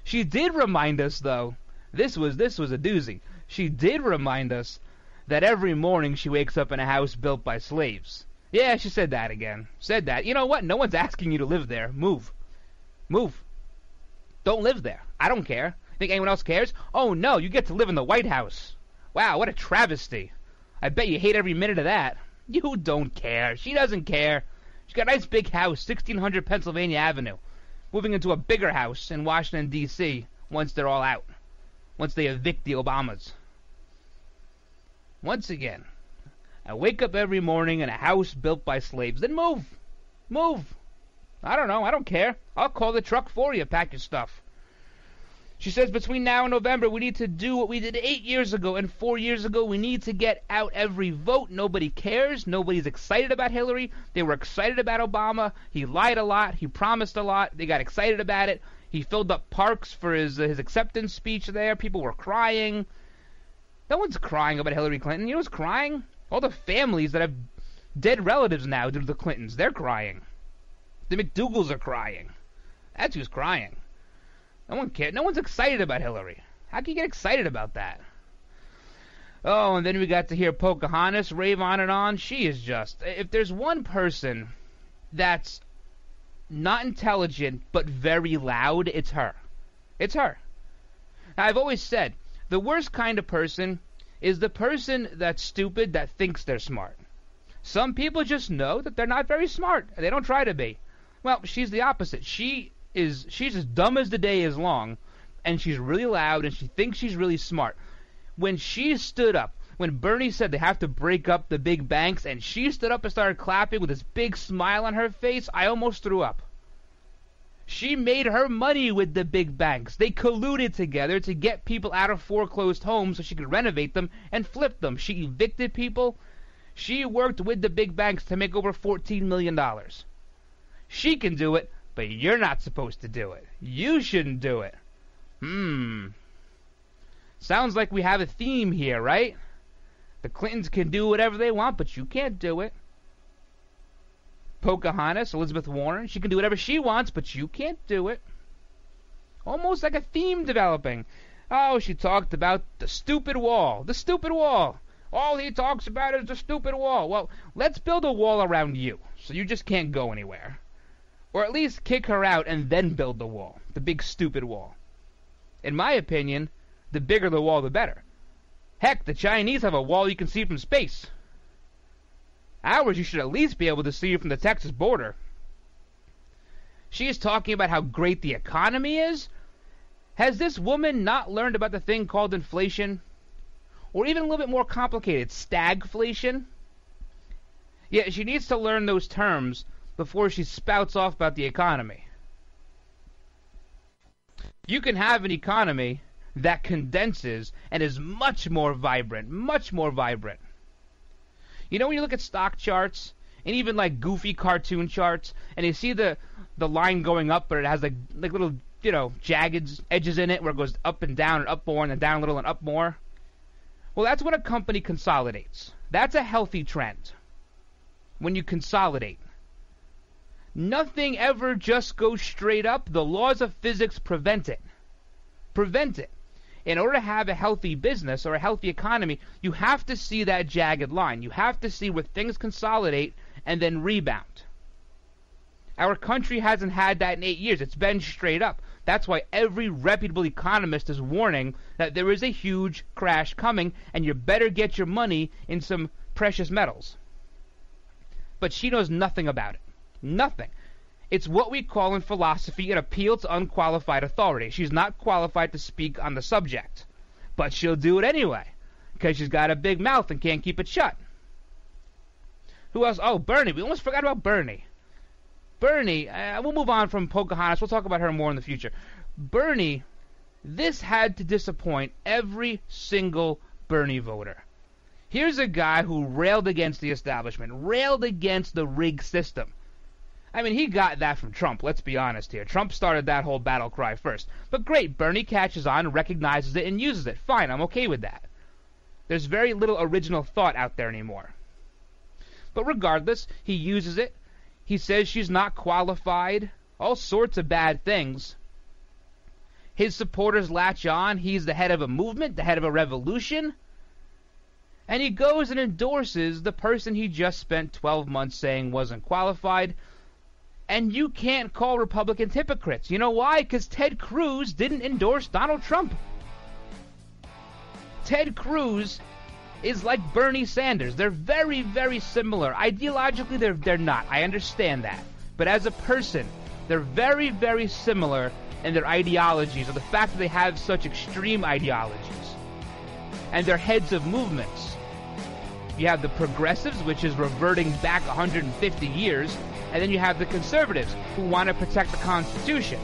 She did remind us, though, this was a doozy. She did remind us that every morning she wakes up in a house built by slaves. Yeah, she said that again. Said that. You know what? No one's asking you to live there. Move. Move. Don't live there. I don't care. Think anyone else cares? Oh, no, you get to live in the White House. Wow, what a travesty. I bet you hate every minute of that. You don't care. She doesn't care. She's got a nice big house, 1600 Pennsylvania Avenue, moving into a bigger house in Washington, D.C. once they're all out, once they evict the Obamas. Once again, I wake up every morning in a house built by slaves. Then move. Move. I don't know. I don't care. I'll call the truck for you. Pack your stuff. She says between now and November, we need to do what we did 8 years ago and 4 years ago. We need to get out every vote. Nobody cares. Nobody's excited about Hillary. They were excited about Obama. He lied a lot. He promised a lot. They got excited about it. He filled up parks for his acceptance speech there. People were crying. No one's crying about Hillary Clinton. You know who's crying? All the families that have dead relatives now due to the Clintons. They're crying. The McDougalls are crying. That's who's crying. No one cares. No one's excited about Hillary. How can you get excited about that? Oh, and then we got to hear Pocahontas rave on and on. She is just... If there's one person that's not intelligent but very loud, it's her. It's her. Now, I've always said, the worst kind of person is the person that's stupid that thinks they're smart. Some people just know that they're not very smart. They don't try to be. Well, she's the opposite. She's as dumb as the day is long, and she's really loud, and she thinks she's really smart. When she stood up, when Bernie said they have to break up the big banks, and she stood up and started clapping with this big smile on her face, I almost threw up. She made her money with the big banks. They colluded together to get people out of foreclosed homes so she could renovate them and flip them. She evicted people. She worked with the big banks to make over $14 million. She can do it, but you're not supposed to do it. You shouldn't do it. Sounds like we have a theme here, right? The Clintons can do whatever they want, but you can't do it. Pocahontas, Elizabeth Warren, she can do whatever she wants, but you can't do it. Almost like a theme developing. Oh, she talked about the stupid wall. The stupid wall. All he talks about is the stupid wall. Well, let's build a wall around you, so you just can't go anywhere. Or at least kick her out and then build the wall. The big stupid wall. In my opinion, the bigger the wall, the better. Heck, the Chinese have a wall you can see from space. Ours you should at least be able to see from the Texas border. She is talking about how great the economy is. Has this woman not learned about the thing called inflation? Or even a little bit more complicated, stagflation? Yeah, she needs to learn those terms before she spouts off about the economy. You can have an economy that condenses and is much more vibrant, much more vibrant. You know when you look at stock charts, and even like goofy cartoon charts, and you see the line going up, but it has like little, jagged edges in it where it goes up and down and up more and then down a little and up more? Well, that's when a company consolidates. That's a healthy trend. When you consolidate. Nothing ever just goes straight up. The laws of physics prevent it. Prevent it. In order to have a healthy business or a healthy economy, you have to see that jagged line. You have to see where things consolidate and then rebound. Our country hasn't had that in 8 years. It's been straight up. That's why every reputable economist is warning that there is a huge crash coming, and you better get your money in some precious metals. But she knows nothing about it. Nothing. It's what we call in philosophy an appeal to unqualified authority. She's not qualified to speak on the subject. But she'll do it anyway, because she's got a big mouth and can't keep it shut. Who else? Oh, Bernie. We almost forgot about Bernie. Bernie, we'll move on from Pocahontas. We'll talk about her more in the future. Bernie, this had to disappoint every single Bernie voter. Here's a guy who railed against the establishment, railed against the rigged system. I mean, he got that from Trump, let's be honest here. Trump started that whole battle cry first. But great, Bernie catches on, recognizes it, and uses it. Fine, I'm okay with that. There's very little original thought out there anymore. But regardless, he uses it. He says she's not qualified. All sorts of bad things. His supporters latch on. He's the head of a movement, the head of a revolution. And he goes and endorses the person he just spent 12 months saying wasn't qualified. And you can't call Republicans hypocrites. You know why? Because Ted Cruz didn't endorse Donald Trump. Ted Cruz is like Bernie Sanders. They're very, very similar. Ideologically, they're not. I understand that. But as a person, they're very, very similar in their ideologies, or the fact that they have such extreme ideologies. And they're heads of movements. You have the progressives, which is reverting back 150 years, and then you have the conservatives, who want to protect the Constitution.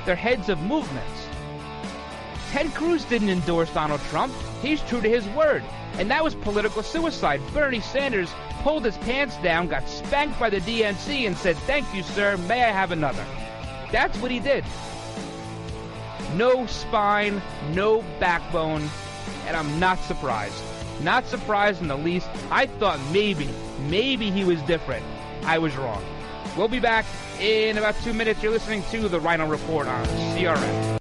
They're heads of movements. Ted Cruz didn't endorse Donald Trump. He's true to his word. And that was political suicide. Bernie Sanders pulled his pants down, got spanked by the DNC, and said, "Thank you, sir. May I have another?" That's what he did. No spine, no backbone, and I'm not surprised. Not surprised in the least. I thought maybe he was different. I was wrong. We'll be back in about 2 minutes. You're listening to the Ryno Report on CRN.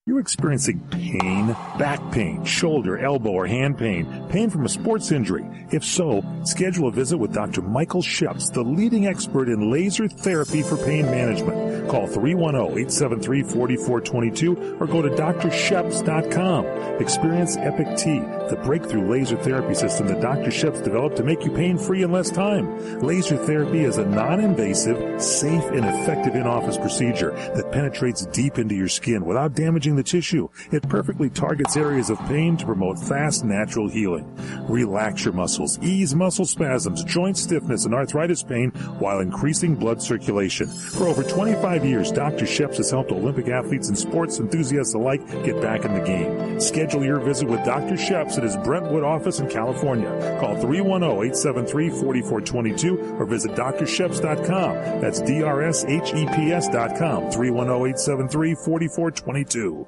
You're experiencing pain, back pain, shoulder, elbow, or hand pain, pain from a sports injury. If so, schedule a visit with Dr. Michael Sheps, the leading expert in laser therapy for pain management. Call 310-873-4422 or go to drsheps.com. Experience Epic T, the breakthrough laser therapy system that Dr. Sheps developed to make you pain-free in less time. Laser therapy is a non-invasive, safe, and effective in-office procedure that penetrates deep into your skin without damaging the tissue. It perfectly targets areas of pain to promote fast, natural healing. Relax your muscles, ease muscle spasms, joint stiffness, and arthritis pain while increasing blood circulation. For over 25 years, Dr. Sheps has helped Olympic athletes and sports enthusiasts alike get back in the game. Schedule your visit with Dr. Sheps at his Brentwood office in California. Call 310-873-4422 or visit drsheps.com. That's DRSHEPS.com, 310-873-4422.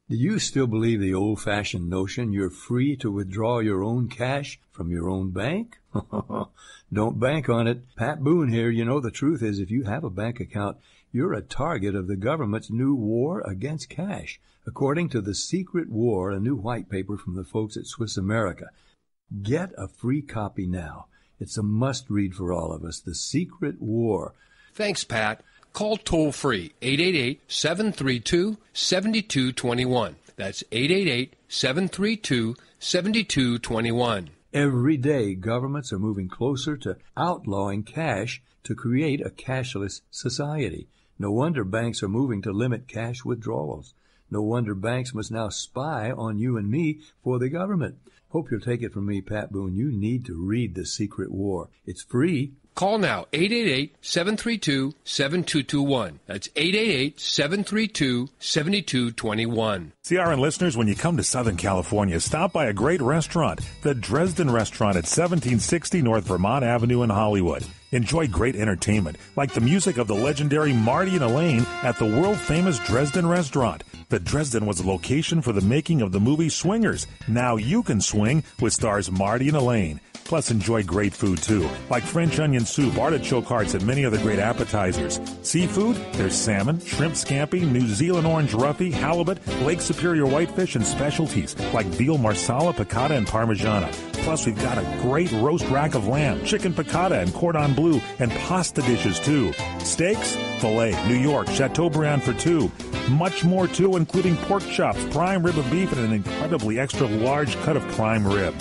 Do you still believe the old-fashioned notion you're free to withdraw your own cash from your own bank? Don't bank on it. Pat Boone here. You know, the truth is if you have a bank account, you're a target of the government's new war against cash. According to The Secret War, a new white paper from the folks at Swiss America. Get a free copy now. It's a must-read for all of us. The Secret War. Thanks, Pat. Call toll-free, 888-732-7221. That's 888-732-7221. Every day, governments are moving closer to outlawing cash to create a cashless society. No wonder banks are moving to limit cash withdrawals. No wonder banks must now spy on you and me for the government. Hope you'll take it from me, Pat Boone. You need to read The Secret War. It's free. Call now, 888-732-7221. That's 888-732-7221. CRN listeners, when you come to Southern California, stop by a great restaurant, the Dresden Restaurant at 1760 North Vermont Avenue in Hollywood. Enjoy great entertainment, like the music of the legendary Marty and Elaine at the world-famous Dresden Restaurant. The Dresden was the location for the making of the movie Swingers. Now you can swing with stars Marty and Elaine. Plus, enjoy great food, too, like French onion soup, artichoke hearts, and many other great appetizers. Seafood, there's salmon, shrimp scampi, New Zealand orange roughy, halibut, Lake Superior whitefish, and specialties like veal marsala, piccata, and parmigiana. Plus, we've got a great roast rack of lamb, chicken piccata, and cordon bleu, and pasta dishes, too. Steaks, filet, New York, Chateaubriand for two. Much more, too, including pork chops, prime rib of beef, and an incredibly extra large cut of prime rib.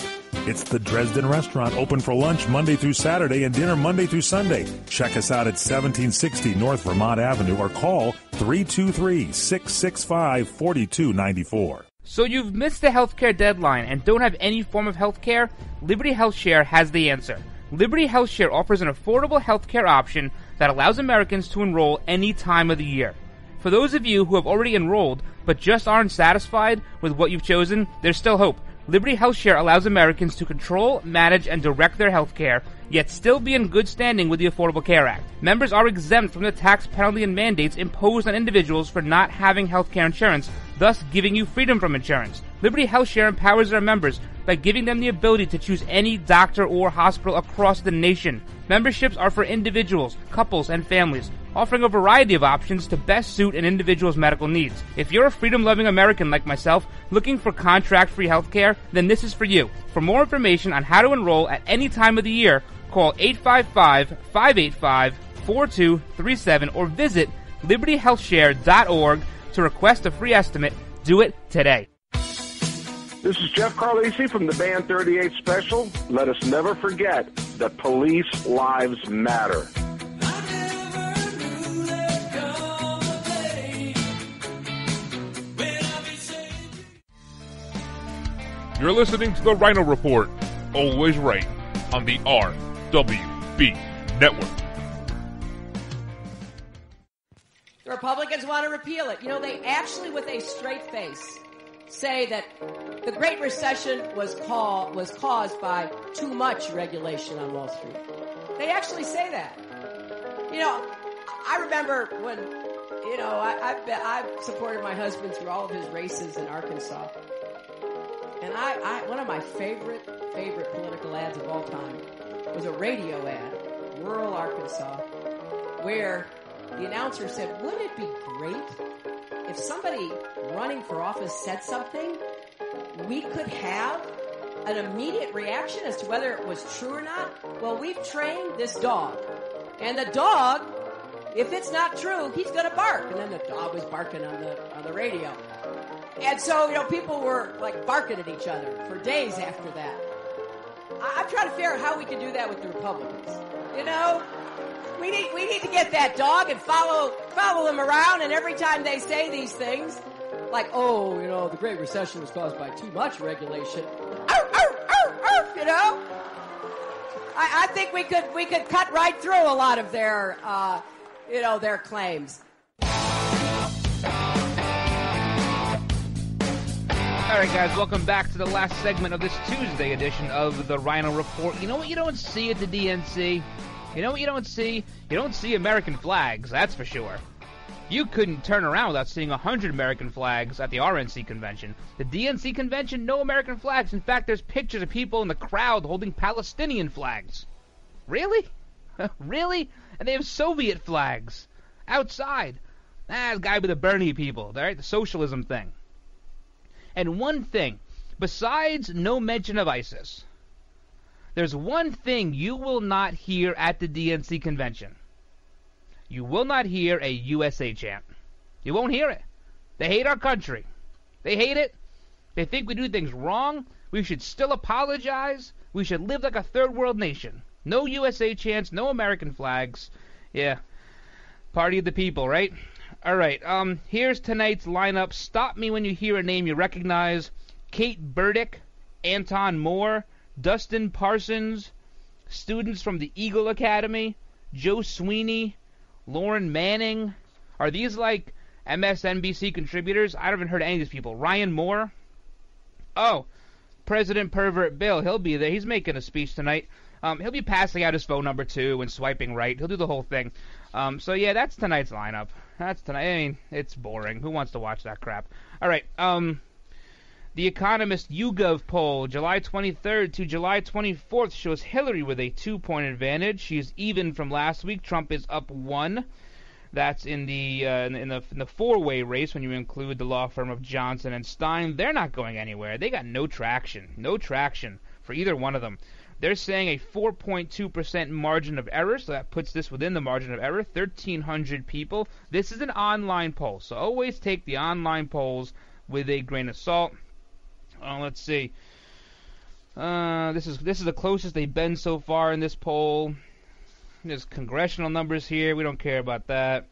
It's the Dresden Restaurant, open for lunch Monday through Saturday and dinner Monday through Sunday. Check us out at 1760 North Vermont Avenue or call 323-665-4294. So you've missed the healthcare deadline and don't have any form of healthcare? Liberty HealthShare has the answer. Liberty HealthShare offers an affordable healthcare option that allows Americans to enroll any time of the year. For those of you who have already enrolled but just aren't satisfied with what you've chosen, there's still hope. Liberty HealthShare allows Americans to control, manage, and direct their health care, yet still be in good standing with the Affordable Care Act. Members are exempt from the tax penalty and mandates imposed on individuals for not having health care insurance, thus giving you freedom from insurance. Liberty HealthShare empowers their members by giving them the ability to choose any doctor or hospital across the nation. Memberships are for individuals, couples, and families, offering a variety of options to best suit an individual's medical needs. If you're a freedom-loving American like myself, looking for contract-free healthcare, then this is for you. For more information on how to enroll at any time of the year, call 855-585-4237 or visit libertyhealthshare.org to request a free estimate. Do it today. This is Jeff Carlisi from the Band 38 Special. Let us never forget that police lives matter. You're listening to the Ryno Report, always right on the RWB Network. The Republicans want to repeal it. You know, they actually, with a straight face, say that the Great Recession was caused by too much regulation on Wall Street. They actually say that. You know, I remember when, you know, I've supported my husband through all of his races in Arkansas. And one of my favorite political ads of all time was a radio ad, rural Arkansas, where the announcer said, wouldn't it be great if somebody running for office said something, we could have an immediate reaction as to whether it was true or not? Well, we've trained this dog. And the dog, if it's not true, he's going to bark. And then the dog was barking on the radio. And so, you know, people were like barking at each other for days after that. I'm trying to figure out how we can do that with the Republicans. You know, we need to get that dog and follow them around, and every time they say these things, like, oh, you know, the Great Recession was caused by too much regulation. You know, I think we could cut right through a lot of their their claims. All right, guys, welcome back to the last segment of this Tuesday edition of the Ryno Report. You know what you don't see at the DNC? You know what you don't see? You don't see American flags, that's for sure. You couldn't turn around without seeing 100 American flags at the RNC convention. The DNC convention, no American flags. In fact, there's pictures of people in the crowd holding Palestinian flags. Really? Really? And they have Soviet flags outside. The guy with the Bernie people, all right? The socialism thing. And one thing, besides no mention of ISIS, there's one thing you will not hear at the DNC convention. You will not hear a USA chant. You won't hear it. They hate our country. They hate it. They think we do things wrong. We should still apologize. We should live like a third world nation. No USA chants, no American flags. Yeah, party of the people, right? All right, here's tonight's lineup. Stop me when you hear a name you recognize. Kate Burdick, Anton Moore, Dustin Parsons, students from the Eagle Academy, Joe Sweeney, Lauren Manning. Are these like MSNBC contributors? I haven't heard of any of these people. Ryan Moore. Oh, President Pervert Bill. He'll be there. He's making a speech tonight. He'll be passing out his phone number, too, and swiping right. He'll do the whole thing. So, yeah, that's tonight's lineup. That's tonight. I mean, it's boring. Who wants to watch that crap? All right. The Economist YouGov poll, July 23rd to July 24th, shows Hillary with a 2-point advantage. She's even from last week. Trump is up 1. That's in the four-way race when you include the law firm of Johnson and Stein. They're not going anywhere. They got no traction. No traction for either one of them. They're saying a 4.2% margin of error, so that puts this within the margin of error, 1,300 people. This is an online poll, so always take the online polls with a grain of salt. Let's see. This is the closest they've been so far in this poll. There's congressional numbers here. We don't care about that.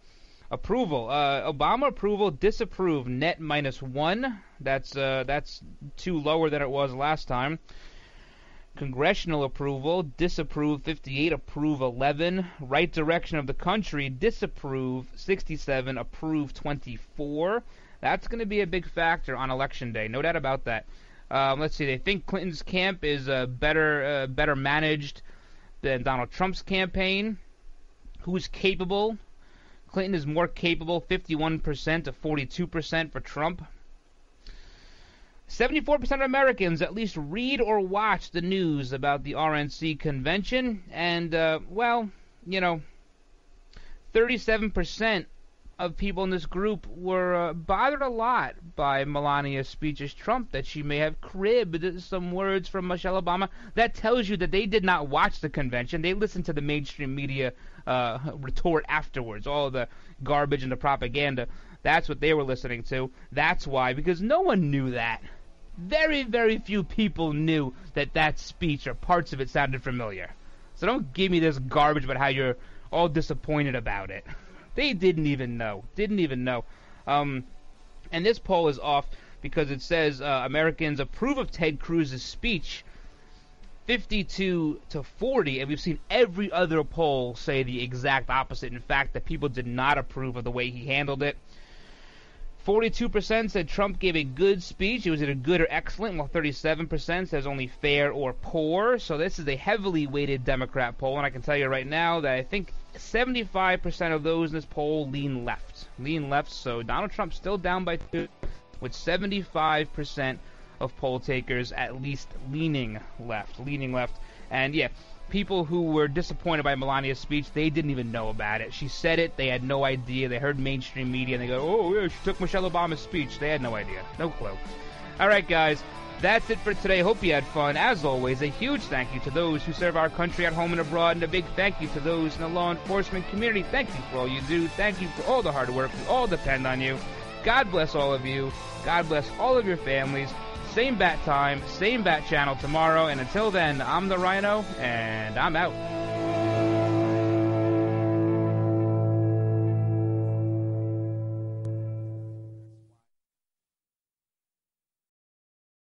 Approval. Obama approval, disapprove, net -1. That's 2 lower than it was last time. Congressional approval, disapprove 58, approve 11. Right direction of the country, disapprove 67, approve 24. That's going to be a big factor on Election Day, no doubt about that. Let's see, they think Clinton's camp is better managed than Donald Trump's campaign. Who's capable? Clinton is more capable, 51% to 42% for Trump. 74% of Americans at least read or watch the news about the RNC convention, and, 37% of people in this group were bothered a lot by Melania's speech as Trump, that she may have cribbed some words from Michelle Obama. That tells you that they did not watch the convention. They listened to the mainstream media retort afterwards, all the garbage and the propaganda. That's what they were listening to. That's why, because no one knew that. very, very few people knew that speech or parts of it sounded familiar. So don't give me this garbage about how you're all disappointed about it. They didn't even know. And this poll is off because it says Americans approve of Ted Cruz's speech 52 to 40, and we've seen every other poll say the exact opposite. In fact, that people did not approve of the way he handled it. 42% said Trump gave a good speech. It was either good or excellent, while 37% says only fair or poor. So this is a heavily weighted Democrat poll, and I can tell you right now that I think 75% of those in this poll lean left. So Donald Trump's still down by 2, with 75% of poll takers at least leaning left. And yeah, people who were disappointed by Melania's speech, they didn't even know about it. She said it, they had no idea. They heard mainstream media and they go, oh yeah, she took Michelle Obama's speech. They had no idea, no clue. Alright guys, that's it for today. Hope you had fun. As always, a huge thank you to those who serve our country at home and abroad, and a big thank you to those in the law enforcement community. Thank you for all you do. Thank you for all the hard work. We all depend on you. God bless all of you. God bless all of your families. Same bat time, same bat channel tomorrow, and until then, I'm the Ryno, and I'm out.